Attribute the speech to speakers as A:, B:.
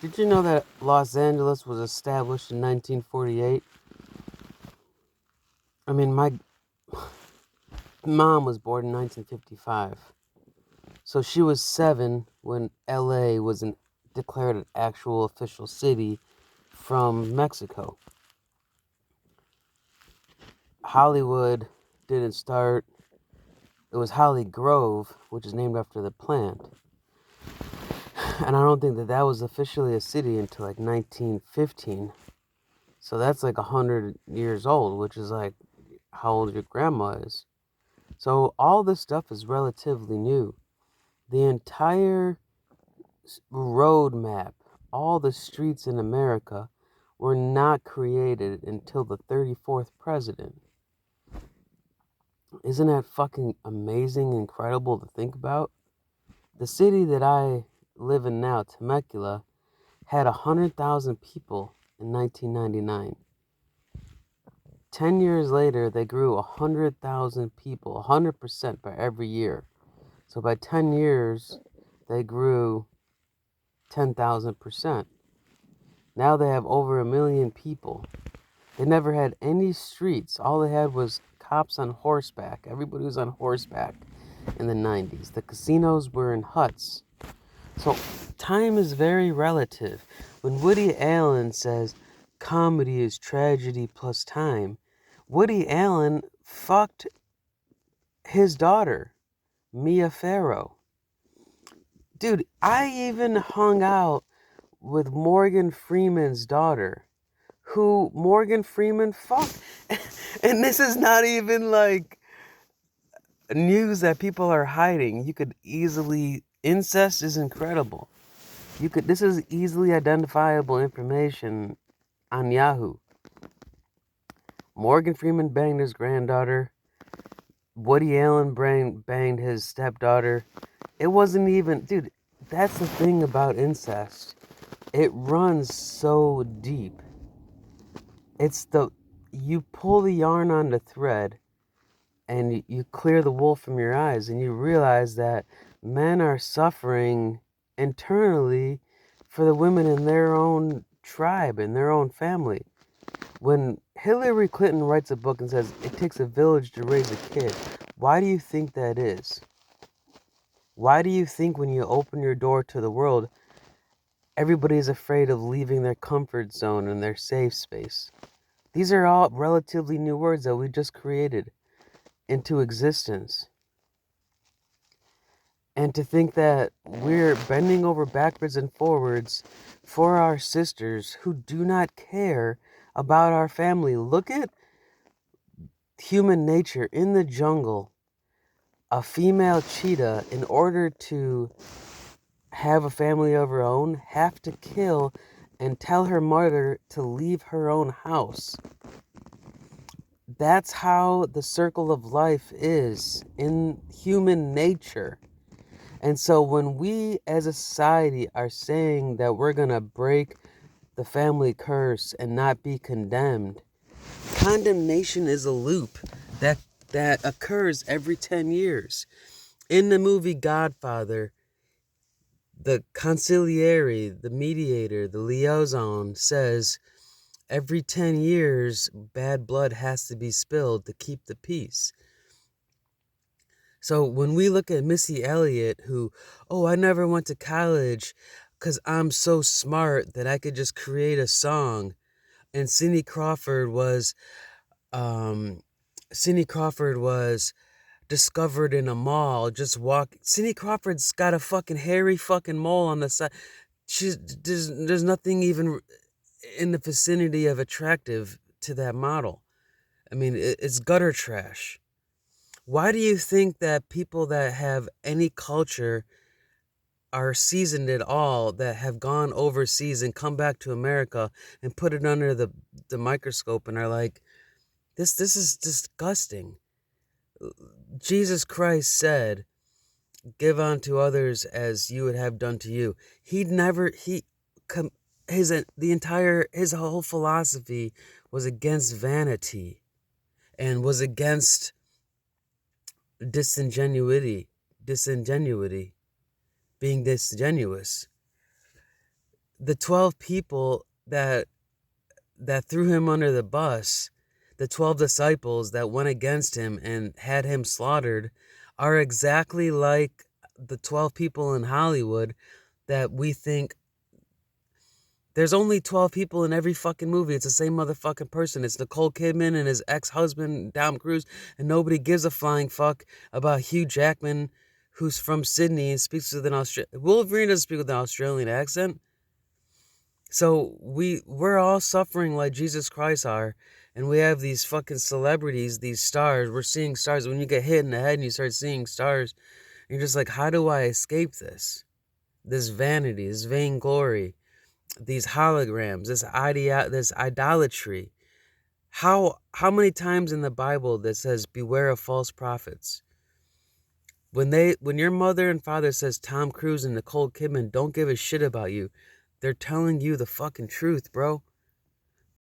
A: Did you know that Los Angeles was established in 1948? I mean, my mom was born in 1955. So she was 7 when LA was declared an actual official city from Mexico. Hollywood didn't start. It was Holly Grove, which is named after the plant. And I don't think that was officially a city until like 1915. So that's like 100 years old, which is like how old your grandma is. So all this stuff is relatively new. The entire road map, all the streets in America were not created until the 34th president. Isn't that fucking amazing, incredible to think about? The city that I live in now, Temecula, had 100,000 people in 1999. 10 years later, they grew 100,000 people, 100% by every year. So by 10 years, they grew 10,000%. Now they have over 1 million people. They never had any streets. All they had was cops on horseback. Everybody was on horseback in the 90s. The casinos were in huts. So time is very relative. When Woody Allen says comedy is tragedy plus time, Woody Allen fucked his daughter, Mia Farrow. Dude, I even hung out with Morgan Freeman's daughter, who Morgan Freeman fucked. And this is not even like news that people are hiding. You could easily, incest is incredible. This is easily identifiable information on Yahoo. Morgan Freeman banged his granddaughter. Woody Allen banged his stepdaughter. It wasn't even, dude, that's the thing about incest. It runs so deep. You pull the yarn on the thread and you clear the wool from your eyes and you realize that men are suffering internally for the women in their own tribe, in their own family. When Hillary Clinton writes a book and says it takes a village to raise a kid, why do you think that is? Why do you think when you open your door to the world, everybody's afraid of leaving their comfort zone and their safe space? These are all relatively new words that we just created into existence. And to think that we're bending over backwards and forwards for our sisters who do not care about our family. Look at human nature in the jungle. A female cheetah, in order to have a family of her own, have to kill and tell her mother to leave her own house. That's how the circle of life is in human nature. And so when we as a society are saying that we're going to break the family curse and not be condemned, condemnation is a loop that occurs every 10 years. In the movie Godfather, the consigliere, the mediator, the liaison says every 10 years, bad blood has to be spilled to keep the peace. So when we look at Missy Elliott, who, I never went to college because I'm so smart that I could just create a song. And Cindy Crawford was discovered in a mall, Cindy Crawford's got a fucking hairy fucking mole on the side. There's nothing even in the vicinity of attractive to that model. I mean, it's gutter trash. Why do you think that people that have any culture are seasoned at all, that have gone overseas and come back to America and put it under the microscope and are like, this is disgusting. Jesus Christ said, give unto others as you would have done to you. His whole philosophy was against vanity and was against disingenuity, being disingenuous. The 12 people that threw him under the bus, the 12 disciples that went against him and had him slaughtered, are exactly like the 12 people in Hollywood that we think. There's only 12 people in every fucking movie. It's the same motherfucking person. It's Nicole Kidman and his ex-husband, Tom Cruise, and nobody gives a flying fuck about Hugh Jackman, who's from Sydney and speaks with an Australian... Wolverine doesn't speak with an Australian accent. So we're all suffering like Jesus Christ are, and we have these fucking celebrities, these stars. We're seeing stars. When you get hit in the head and you start seeing stars, you're just like, how do I escape this? This vanity, this vainglory, these holograms, this idolatry. How many times in the Bible that says beware of false prophets? When your mother and father says Tom Cruise and Nicole Kidman don't give a shit about you, they're telling you the fucking truth, bro.